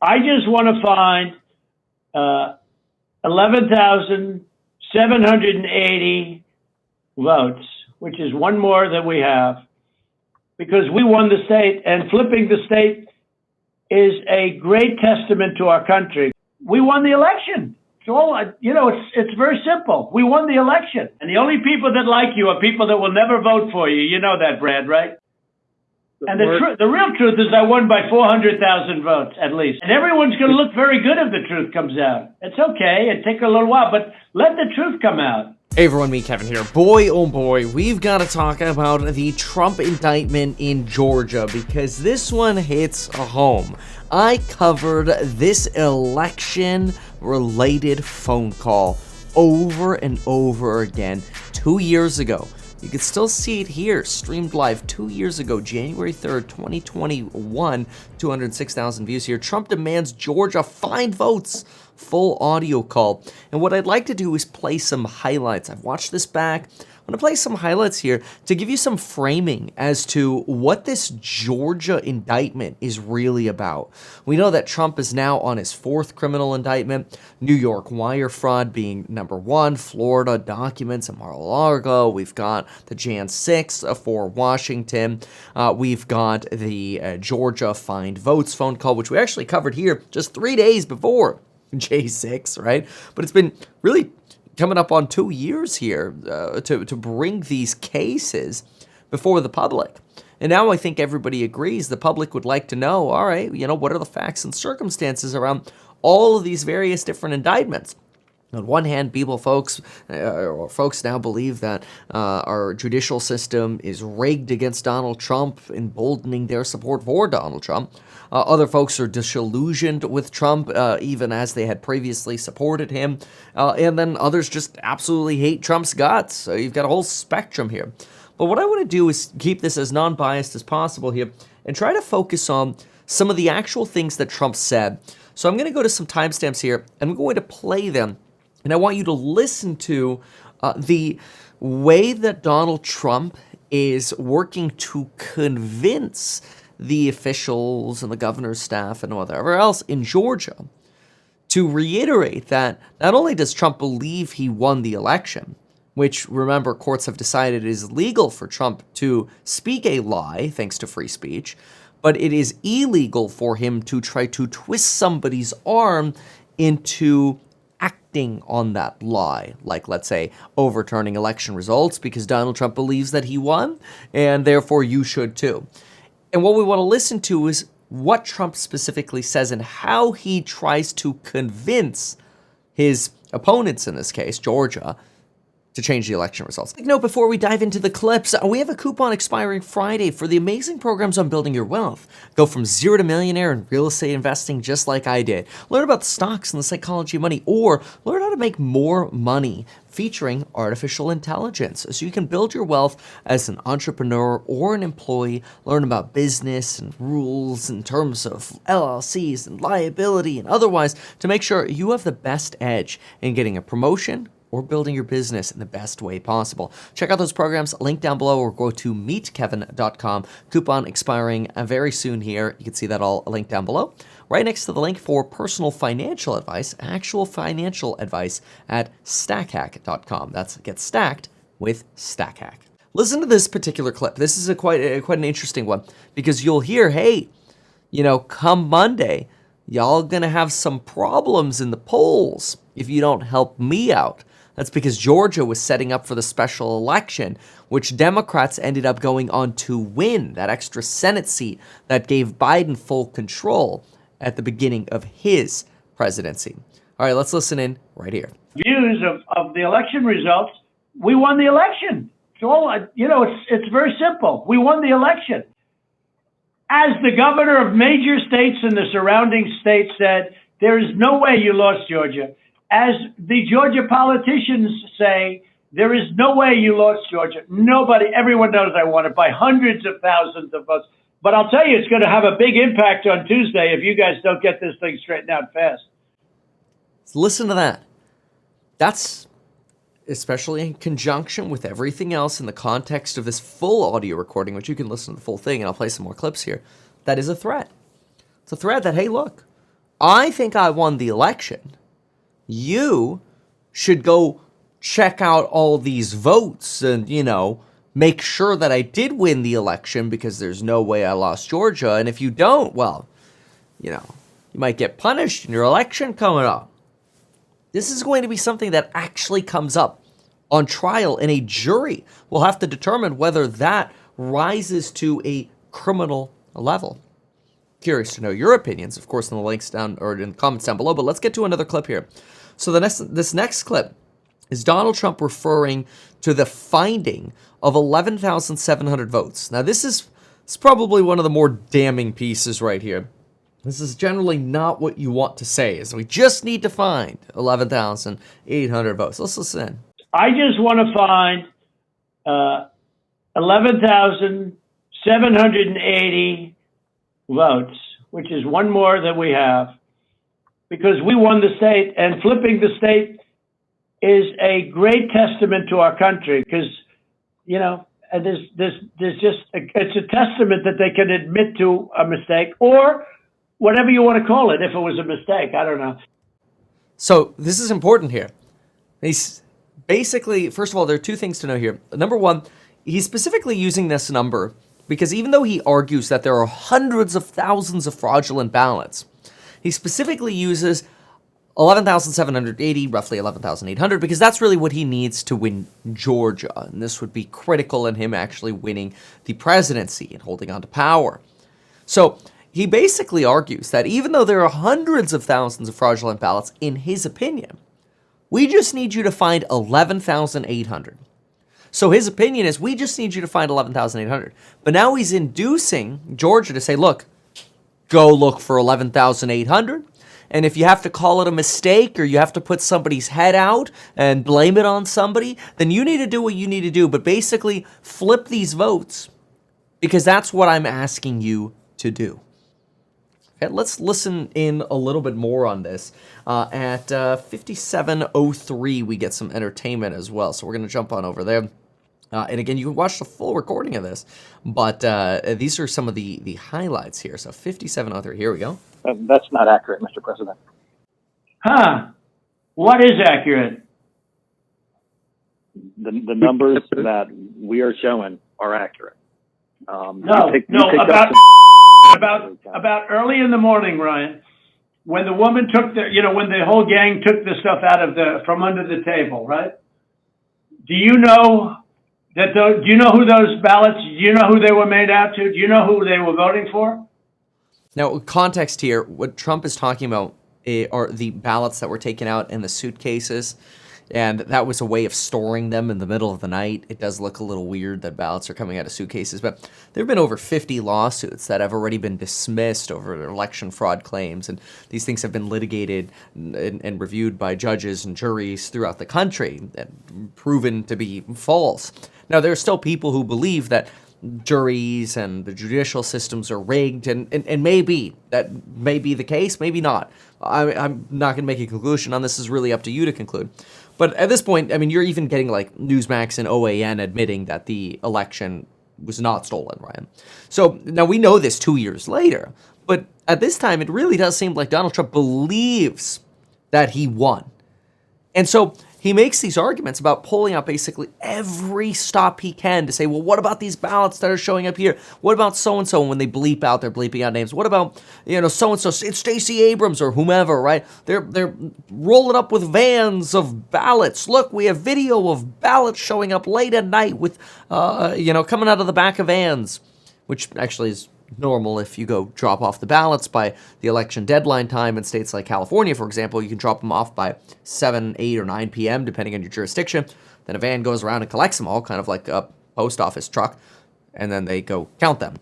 I just want to find 11,780 votes, which is one more than we have, because we won the state, and flipping the state is a great testament to our country. We won the election. It's all, it's very simple. We won the election. And the only people that like you are people that will never vote for you. You know that, Brad, right? And the real truth is I won by 400,000 votes, at least. And everyone's going to look very good if the truth comes out. It's okay. It take a little while, but let the truth come out. Hey everyone, me Kevin here. Boy, oh boy, we've got to talk about the Trump indictment in Georgia because this one hits home. I covered this election-related phone call over and over again 2 years ago. You can still see it here, streamed live 2 years ago, January 3rd, 2021, 206,000 views here. Trump demands Georgia find votes. Full audio call. And what I'd like to do is play some highlights. I've watched this back. I'm going to play some highlights here to give you some framing as to what this Georgia indictment is really about. We know that Trump is now on his fourth criminal indictment, New York wire fraud being number one, Florida documents at Mar-a-Lago. We've got the Jan 6 for Washington. We've got the Georgia find votes phone call, which we actually covered here just 3 days before J6, right? But it's been really coming up on 2 years here to bring these cases before the public. And now I think everybody agrees the public would like to know, all right, what are the facts and circumstances around all of these various different indictments? On one hand, folks now believe that our judicial system is rigged against Donald Trump, emboldening their support for Donald Trump. Other folks are disillusioned with Trump, even as they had previously supported him. And then others just absolutely hate Trump's guts. So you've got a whole spectrum here. But what I want to do is keep this as non-biased as possible here and try to focus on some of the actual things that Trump said. So I'm going to go to some timestamps here, and I'm going to play them. And I want you to listen to the way that Donald Trump is working to convince the officials and the governor's staff and whatever else in Georgia to reiterate that not only does Trump believe he won the election, which, remember, courts have decided is legal for Trump to speak a lie thanks to free speech, but it is illegal for him to try to twist somebody's arm into acting on that lie, like, let's say, overturning election results because Donald Trump believes that he won, and therefore you should too. And what we want to listen to is what Trump specifically says and how he tries to convince his opponents, in this case, Georgia, to change the election results. Before we dive into the clips, we have a coupon expiring Friday for the amazing programs on building your wealth. Go from zero to millionaire in real estate investing just like I did. Learn about stocks and the psychology of money, or learn how to make more money featuring artificial intelligence so you can build your wealth as an entrepreneur or an employee. Learn about business and rules in terms of LLCs and liability and otherwise to make sure you have the best edge in getting a promotion or building your business in the best way possible. Check out those programs, link down below, or go to meetkevin.com. Coupon expiring very soon here. You can see that all linked down below. Right next to the link for personal financial advice, actual financial advice at stackhack.com. That's Get Stacked with StackHack. Listen to this particular clip. This is quite an interesting one because you'll hear, hey, come Monday, y'all gonna have some problems in the polls if you don't help me out. That's because Georgia was setting up for the special election, which Democrats ended up going on to win that extra Senate seat that gave Biden full control at the beginning of his presidency. All right, let's listen in right here. Views of the election results, we won the election. It's all, it's very simple. We won the election. As the governor of major states and the surrounding states said, there is no way you lost Georgia. As the Georgia politicians say, there is no way you lost Georgia. Everyone knows I won it by hundreds of thousands of votes. But I'll tell you, it's going to have a big impact on Tuesday if you guys don't get this thing straightened out fast. Listen to that. That's, especially in conjunction with everything else in the context of this full audio recording, which you can listen to the full thing, and I'll play some more clips here, that is a threat. It's a threat that, hey, look, I think I won the election. You should go check out all these votes and, make sure that I did win the election because there's no way I lost Georgia. And if you don't, well, you might get punished in your election coming up. This is going to be something that actually comes up on trial, and a jury will have to determine whether that rises to a criminal level. Curious to know your opinions, of course, in the links down or in the comments down below. But let's get to another clip here. So this next clip is Donald Trump referring to the finding of 11,700 votes. Now, this is probably one of the more damning pieces right here. This is generally not what you want to say, is we just need to find 11,800 votes. Let's listen in. I just want to find 11,780 votes, which is one more than we have, because we won the state, and flipping the state is a great testament to our country, because, and there's just, it's a testament that they can admit to a mistake, or whatever you want to call it, if it was a mistake. I don't know. So this is important here. He's basically, first of all, there are two things to know here. Number one, he's specifically using this number because even though he argues that there are hundreds of thousands of fraudulent ballots, he specifically uses 11,780, roughly 11,800, because that's really what he needs to win Georgia. And this would be critical in him actually winning the presidency and holding on to power. So he basically argues that even though there are hundreds of thousands of fraudulent ballots, in his opinion, we just need you to find 11,800. So his opinion is we just need you to find 11,800. But now he's inducing Georgia to say, look, go look for 11,800. And if you have to call it a mistake or you have to put somebody's head out and blame it on somebody, then you need to do what you need to do. But basically flip these votes because that's what I'm asking you to do. Okay, let's listen in a little bit more on this. At 57:03, we get some entertainment as well. So we're going to jump on over there. And again, you can watch the full recording of this. But these are some of the highlights here. So 57:03, here we go. That's not accurate, Mr. President. Huh. What is accurate? The numbers that we are showing are accurate. About early in the morning, Ryan, when the woman took when the whole gang took the stuff from under the table, right? Do you know do you know who those ballots? Do you know who they were made out to? Do you know who they were voting for? Now, context here, what Trump is talking about are the ballots that were taken out in the suitcases, and that was a way of storing them in the middle of the night. It does look a little weird that ballots are coming out of suitcases, but there have been over 50 lawsuits that have already been dismissed over election fraud claims, and these things have been litigated and reviewed by judges and juries throughout the country and proven to be false. Now, there are still people who believe that juries and the judicial systems are rigged, and maybe that may be the case, maybe not. I'm not going to make a conclusion on this. Is really up to you to conclude. But at this point, I mean, you're even getting like Newsmax and OAN admitting that the election was not stolen, Ryan. So now we know this 2 years later, but at this time, it really does seem like Donald Trump believes that he won. And so he makes these arguments about pulling out basically every stop he can to say, well, what about these ballots that are showing up here? What about so-and-so? And when they bleep out, they're bleeping out names. What about, so-and-so? It's Stacey Abrams or whomever, right? They're rolling up with vans of ballots. Look, we have video of ballots showing up late at night with, coming out of the back of vans, which actually is normal if you go drop off the ballots by the election deadline time in states like California, for example. You can drop them off by 7, 8, or 9 p.m., depending on your jurisdiction. Then a van goes around and collects them all, kind of like a post office truck, and then they go count them.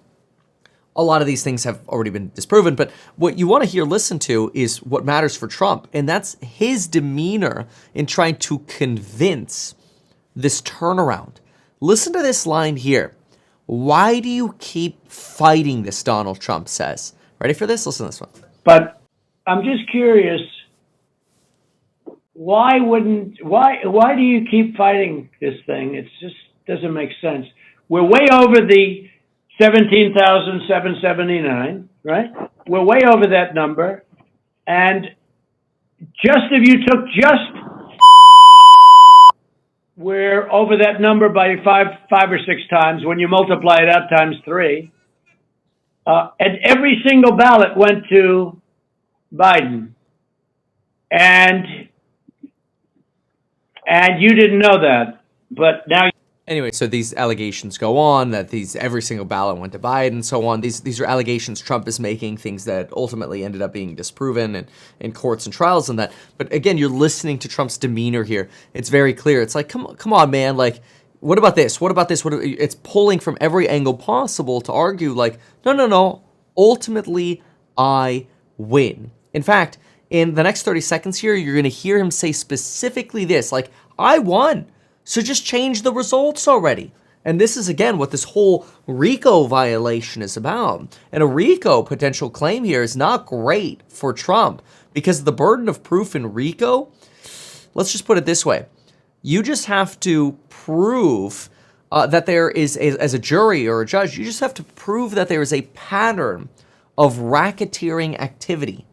A lot of these things have already been disproven, but what you want to listen to is what matters for Trump, and that's his demeanor in trying to convince this turnaround. Listen to this line here. Why do you keep fighting this, Donald Trump says. Ready for this? Listen to this one. But I'm just curious, why do you keep fighting this thing? It just doesn't make sense. We're way over the 17,779, right? We're way over that number. And just if you took we're over that number by five or six times. When you multiply it out times 3, and every single ballot went to Biden, and you didn't know that, but now. Anyway, so these allegations go on that every single ballot went to Biden and so on. These are allegations Trump is making, things that ultimately ended up being disproven and in courts and trials and that. But again, you're listening to Trump's demeanor here. It's very clear. It's like, come on, man. Like, what about this? What about this? It's pulling from every angle possible to argue like, no. Ultimately, I win. In fact, in the next 30 seconds here, you're going to hear him say specifically this, like, I won. So just change the results already. And this is, again, what this whole RICO violation is about. And a RICO potential claim here is not great for Trump because the burden of proof in RICO, let's just put it this way. You just have to prove that there is, as a jury or a judge, you just have to prove that there is a pattern of racketeering activity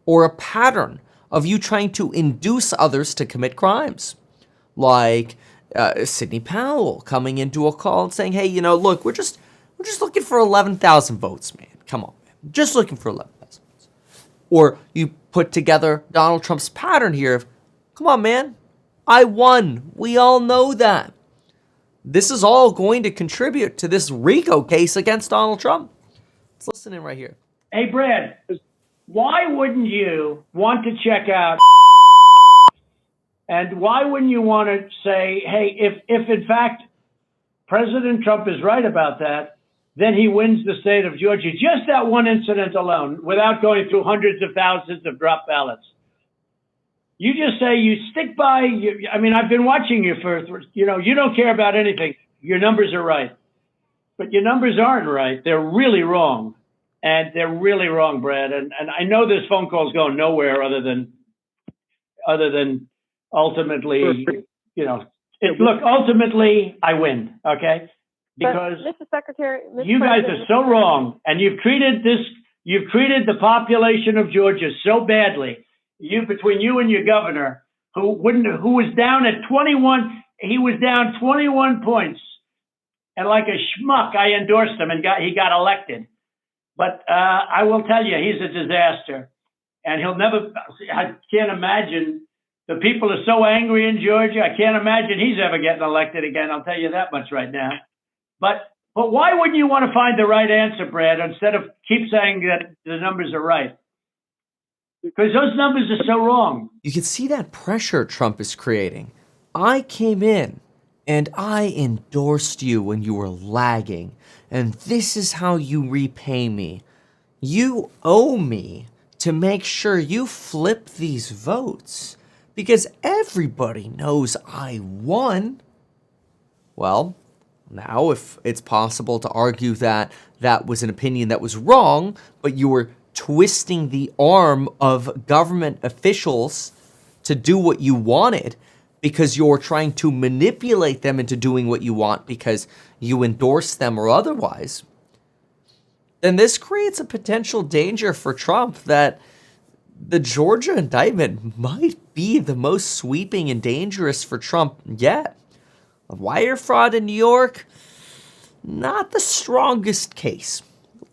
or a pattern of you trying to induce others to commit crimes. Like Sidney Powell coming into a call and saying, hey, look, we're just looking for 11,000 votes, man. Come on, man. Just looking for 11,000 votes. Or you put together Donald Trump's pattern here of, come on, man, I won. We all know that. This is all going to contribute to this RICO case against Donald Trump. Let's listen in right here. Hey, Brad, why wouldn't you want to check out? And why wouldn't you want to say, hey, if in fact President Trump is right about that, then he wins the state of Georgia, just that one incident alone, without going through hundreds of thousands of drop ballots. You just say you stick by, I've been watching you you don't care about anything. Your numbers are right. But your numbers aren't right. They're really wrong. And they're really wrong, Brad. And I know this phone call's going nowhere other than ultimately, look, ultimately I win, okay? Because Mr. Secretary, you guys are so wrong, and you've treated the population of Georgia so badly. Between you and your governor, who was down at 21, he was down 21 points, and like a schmuck, I endorsed him and he got elected. But I will tell you, he's a disaster, and I can't imagine. The people are so angry in Georgia. I can't imagine he's ever getting elected again. I'll tell you that much right now. But why wouldn't you want to find the right answer, Brad, instead of keep saying that the numbers are right? Because those numbers are so wrong. You can see that pressure Trump is creating. I came in and I endorsed you when you were lagging. And this is how you repay me. You owe me to make sure you flip these votes. Because everybody knows I won. Well, now if it's possible to argue that that was an opinion that was wrong, but you were twisting the arm of government officials to do what you wanted because you're trying to manipulate them into doing what you want because you endorse them or otherwise, then this creates a potential danger for Trump that the Georgia indictment might be the most sweeping and dangerous for Trump yet. Wire fraud in New York, not the strongest case.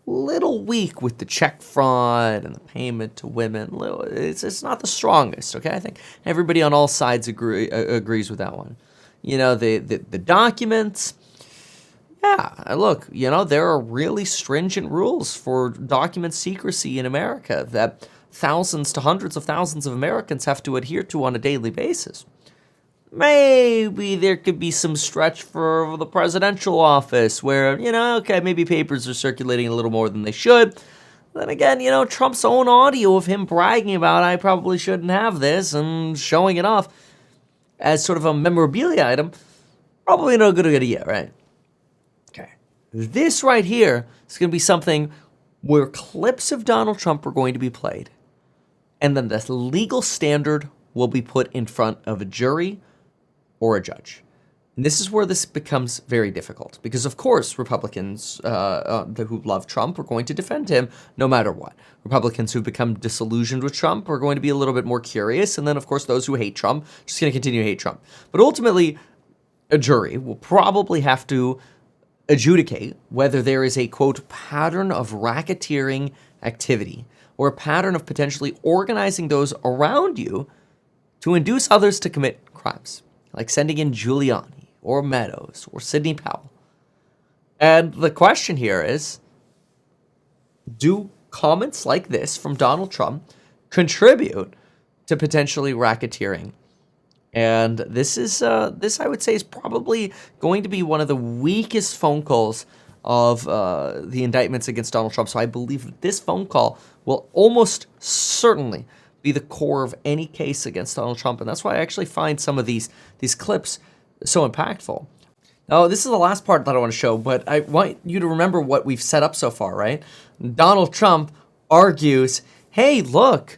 Little weak with the check fraud and the payment to women. It's not the strongest, okay? I think everybody on all sides agrees with that one. The documents, yeah, look, there are really stringent rules for document secrecy in America that thousands to hundreds of thousands of Americans have to adhere to on a daily basis. Maybe there could be some stretch for the presidential office where, maybe papers are circulating a little more than they should. Then again, Trump's own audio of him bragging about I probably shouldn't have this and showing it off as sort of a memorabilia item, probably no good idea, right? Okay. This right here is going to be something where clips of Donald Trump are going to be played. And then the legal standard will be put in front of a jury or a judge. And this is where this becomes very difficult because, of course, Republicans who love Trump are going to defend him no matter what. Republicans who've become disillusioned with Trump are going to be a little bit more curious. And then, of course, those who hate Trump are just going to continue to hate Trump. But ultimately, a jury will probably have to adjudicate whether there is a, quote, pattern of racketeering activity or a pattern of potentially organizing those around you to induce others to commit crimes, like sending in Giuliani or Meadows or Sidney Powell. And the question here is, do comments like this from Donald Trump contribute to potentially racketeering? And this I would say is probably going to be one of the weakest phone calls of the indictments against Donald Trump. So I believe that this phone call will almost certainly be the core of any case against Donald Trump. And that's why I actually find some of these clips so impactful. Now, this is the last part that I want to show, but I want you to remember what we've set up so far, right? Donald Trump argues, hey, look,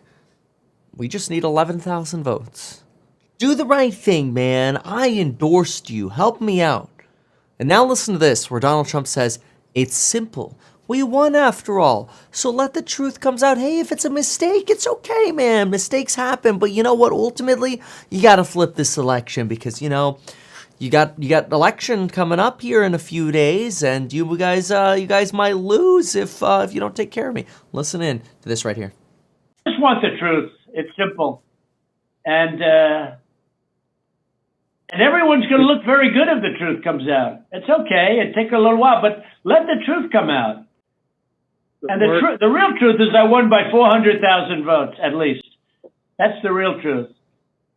we just need 11,000 votes. Do the right thing, man. I endorsed you. Help me out. And now listen to this, where Donald Trump says, it's simple. We won after all. So let the truth comes out. Hey, if it's a mistake, it's okay, man. Mistakes happen. But you know what? Ultimately, you got to flip this election because, you know, you got election coming up here in a few days, and you guys might lose if you don't take care of me. Listen in to this right here. I just want the truth. It's simple. And everyone's going to look very good if the truth comes out. It's okay. It take a little while, but let the truth come out. And the real truth is I won by 400,000 votes, at least. That's the real truth.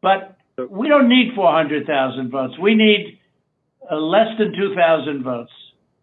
But we don't need 400,000 votes. We need less than 2,000 votes.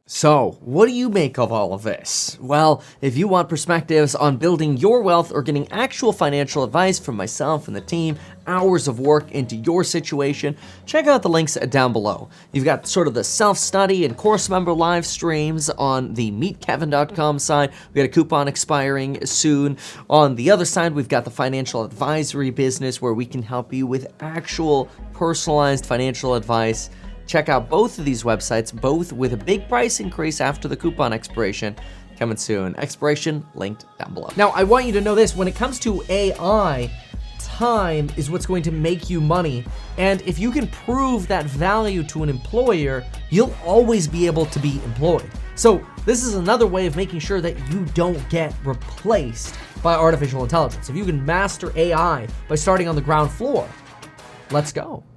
So, what do you make of all of this? Well, if you want perspectives on building your wealth or getting actual financial advice from myself and the team, hours of work into your situation, check out the links down below. You've got sort of the self-study and course member live streams on the meetkevin.com side. We got a coupon expiring soon. On the other side, we've got the financial advisory business where we can help you with actual personalized financial advice. Check out both of these websites, both with a big price increase after the coupon expiration. Coming soon. Expiration linked down below. Now, I want you to know this. When it comes to AI, time is what's going to make you money. And if you can prove that value to an employer, you'll always be able to be employed. So this is another way of making sure that you don't get replaced by artificial intelligence. If you can master AI by starting on the ground floor, let's go.